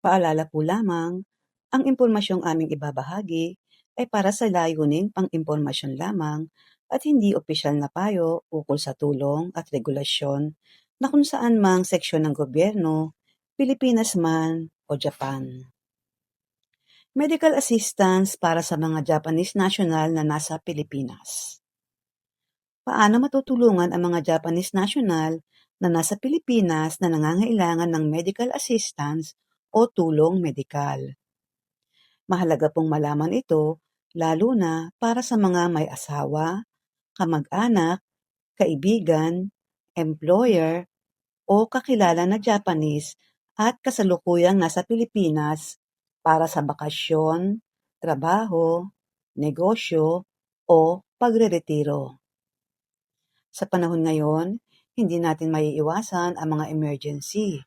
Paalala po lamang, ang impormasyong aming ibabahagi ay para sa layuning pang-impormasyon lamang at hindi opisyal na payo ukol sa tulong at regulasyon na kung saan mang seksyon ng gobyerno, Pilipinas man o Japan. Medical assistance para sa mga Japanese national na nasa Pilipinas. Paano matutulungan ang mga Japanese national na nasa Pilipinas na nangangailangan ng medical assistance o tulong medikal? Mahalaga pong malaman ito lalo na para sa mga may asawa, kamag-anak, kaibigan, employer o kakilala na Japanese at kasalukuyang nasa Pilipinas para sa bakasyon, trabaho, negosyo o pagreretiro. Sa panahon ngayon, hindi natin maiiwasan ang mga emergency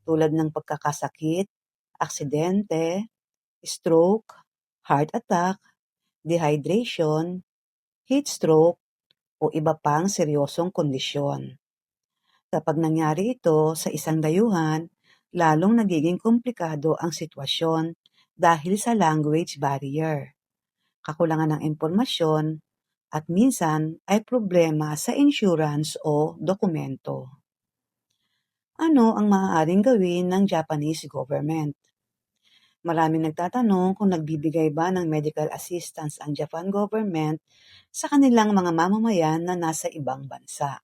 tulad ng pagkakasakit, aksidente, stroke, heart attack, dehydration, heat stroke o iba pang seryosong kondisyon. Kapag nangyari ito sa isang dayuhan, lalong nagiging komplikado ang sitwasyon dahil sa language barrier, kakulangan ng impormasyon, at minsan ay problema sa insurance o dokumento. Ano ang maaaring gawin ng Japanese government? Maraming nagtatanong kung nagbibigay ba ng medical assistance ang Japan government sa kanilang mga mamamayan na nasa ibang bansa.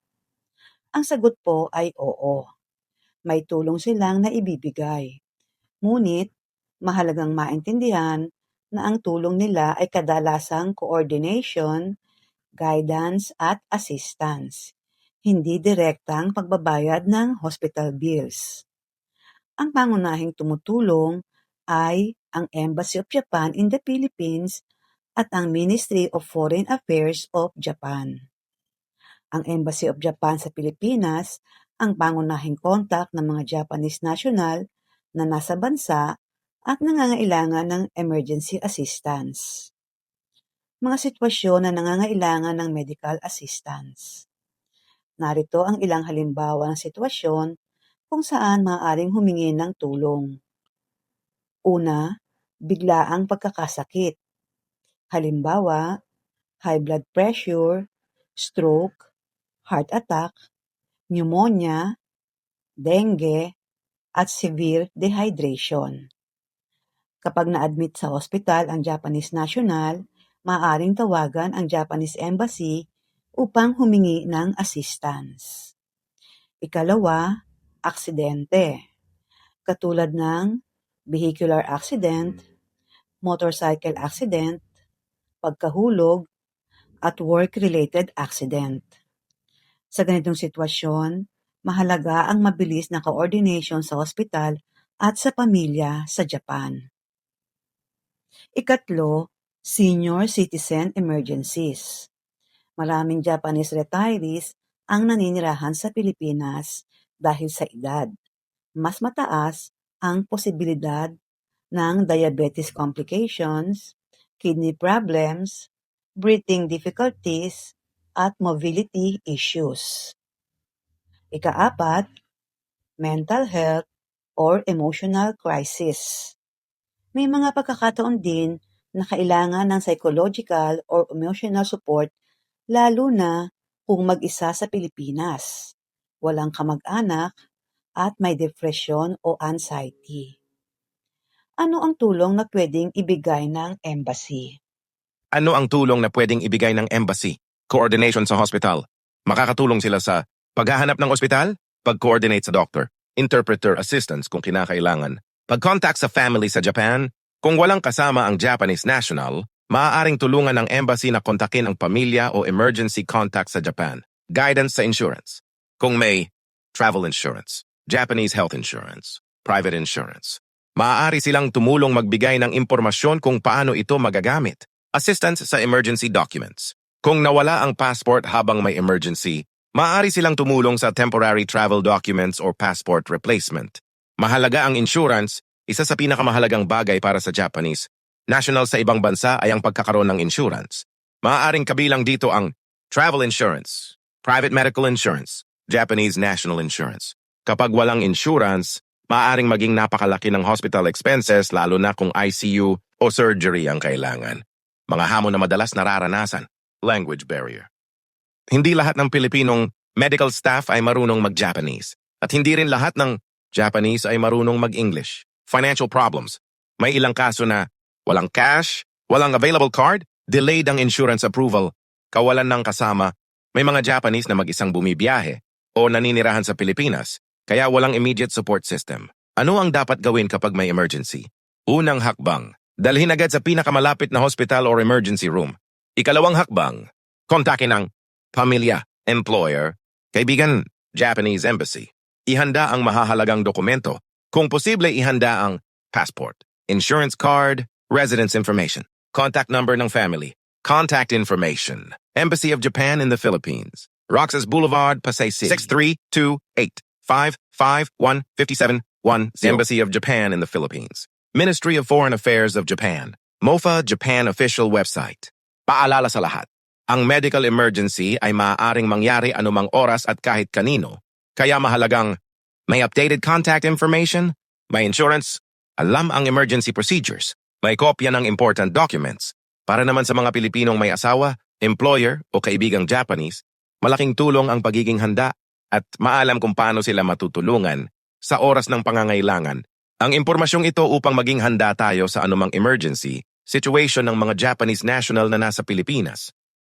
Ang sagot po ay oo. May tulong silang naibibigay. Ngunit, mahalagang maintindihan na ang tulong nila ay kadalasang coordination, guidance at assistance, hindi direktang pagbabayad ng hospital bills. Ang pangunahing tumutulong ay ang Embassy of Japan in the Philippines at ang Ministry of Foreign Affairs of Japan. Ang Embassy of Japan sa Pilipinas ang pangunahing kontak ng mga Japanese national na nasa bansa at nangangailangan ng emergency assistance. Mga sitwasyon na nangangailangan ng medical assistance. Narito ang ilang halimbawa ng sitwasyon kung saan maaaring humingi ng tulong. Una, biglaang pagkakasakit. Halimbawa, high blood pressure, stroke, heart attack, pneumonia, dengue, at severe dehydration. Kapag na-admit sa ospital ang Japanese national, maaaring tawagan ang Japanese Embassy upang humingi ng assistance. Ikalawa, aksidente. Katulad ng vehicular accident, motorcycle accident, pagkahulog, at work-related accident. Sa ganitong sitwasyon, mahalaga ang mabilis na coordination sa ospital at sa pamilya sa Japan. Ikatlo, senior citizen emergencies. Maraming Japanese retirees ang naninirahan sa Pilipinas dahil sa edad. Mas mataas ang posibilidad ng diabetes complications, kidney problems, breathing difficulties, at mobility issues. Ikaapat, mental health or emotional crisis. May mga pagkakataon din na kailangan ng psychological or emotional support lalo na kung mag-isa sa Pilipinas, walang kamag-anak, at may depression o anxiety. Ano ang tulong na pwedeng ibigay ng embassy? Ano ang tulong na pwedeng ibigay ng embassy? Coordination sa hospital. Makakatulong sila sa paghahanap ng ospital, pag-coordinate sa doctor, interpreter assistance kung kinakailangan, pag-contact sa family sa Japan. Kung walang kasama ang Japanese national, maaaring tulungan ng embassy na kontakin ang pamilya o emergency contact sa Japan. Guidance sa insurance. Kung may travel insurance, Japanese health insurance, private insurance, maaari silang tumulong magbigay ng impormasyon kung paano ito magagamit. Assistance sa emergency documents. Kung nawala ang passport habang may emergency, maaari silang tumulong sa temporary travel documents or passport replacement. Mahalaga ang insurance, isa sa pinakamahalagang bagay para sa Japanese. National sa ibang bansa ay ang pagkakaroon ng insurance. Maaaring kabilang dito ang travel insurance, private medical insurance, Japanese national insurance. Kapag walang insurance, Maaaring maging napakalaki ng hospital expenses lalo na kung ICU o surgery ang kailangan. Mga hamon na madalas nararanasan, language barrier. Hindi lahat ng Pilipinong medical staff ay marunong mag-Japanese. At hindi rin lahat ng Japanese ay marunong mag-English. Financial problems. May ilang kaso na walang cash, walang available card, delayed ang insurance approval, kawalan ng kasama, may mga Japanese na mag-isang bumibiyahe o naninirahan sa Pilipinas, kaya walang immediate support system. Ano ang dapat gawin kapag may emergency? Unang hakbang, dalhin agad sa pinakamalapit na hospital or emergency room. Ikalawang hakbang, kontakin ang pamilya, employer, kaibigan, Japanese embassy. Ihanda ang mahahalagang dokumento. Kung posible, ihanda ang passport, insurance card, residence information, contact number ng family, contact information, Embassy of Japan in the Philippines, Roxas Boulevard, Pasay City, 63285515710, Embassy of Japan in the Philippines, Ministry of Foreign Affairs of Japan, MOFA Japan official website. Paalala sa lahat, ang medical emergency ay maaaring mangyari anumang oras at kahit kanino, kaya mahalagang may updated contact information, may insurance, alam ang emergency procedures, may kopya ng important documents. Para naman sa mga Pilipinong may asawa, employer o kaibigang Japanese, malaking tulong ang pagiging handa at maalam kung paano sila matutulungan sa oras ng pangangailangan. Ang impormasyong ito upang maging handa tayo sa anumang emergency situation ng mga Japanese national na nasa Pilipinas.